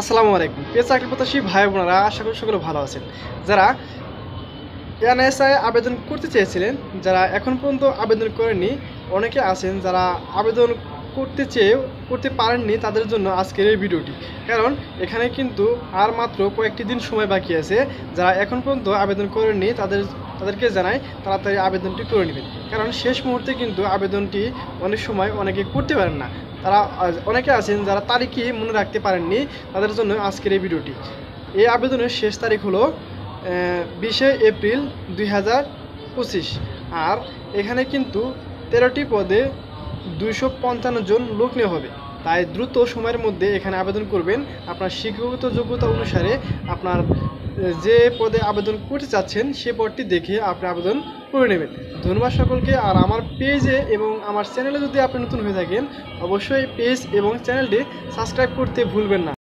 আসসালামু আলাইকুম প্রিয় চাকরি প্রত্যাশী ভাই বোনেরা, আশা করি সকলে ভালো আছেন। যারা এনএসআই আবেদন করতে চেয়েছিলেন, যারা এখন পর্যন্ত আবেদন করেননি, অনেকে আছেন যারা আবেদন করতে চেয়ে করতে পারেননি, তাদের জন্য আজকের এই ভিডিওটি। কারণ এখানে কিন্তু আর মাত্র কয়েকটি দিন সময় বাকি আছে। যারা এখন পর্যন্ত আবেদন করেননি তাদেরকে জানাই তাড়াতাড়ি আবেদনটি করে নেবেন। কারণ শেষ মুহূর্তে কিন্তু আবেদনটি অনেক সময় অনেকে করতে পারেন না। তারা অনেকে আছেন যারা তারিখই মনে রাখতে পারেননি, তাদের জন্য আজকের এই ভিডিওটি। এই আবেদনের শেষ তারিখ হলো 20 এপ্রিল 2025। আর এখানে কিন্তু 13টি পদে 255 জন লোক নেওয়া হবে। তাই দ্রুত সময়ের মধ্যে এখানে আবেদন করবেন। আপনার শিক্ষাগত যোগ্যতা অনুসারে আপনার যে পদে আবেদন করতে চাচ্ছেন সে পদটি দেখে আপনি আবেদন করে নেবেন। ধন্যবাদ সকলকে। আর আমার পেজে এবং আমার চ্যানেলে যদি আপনি নতুন হয়ে থাকেন, অবশ্যই পেজ এবং চ্যানেলটি সাবস্ক্রাইব করতে ভুলবেন না।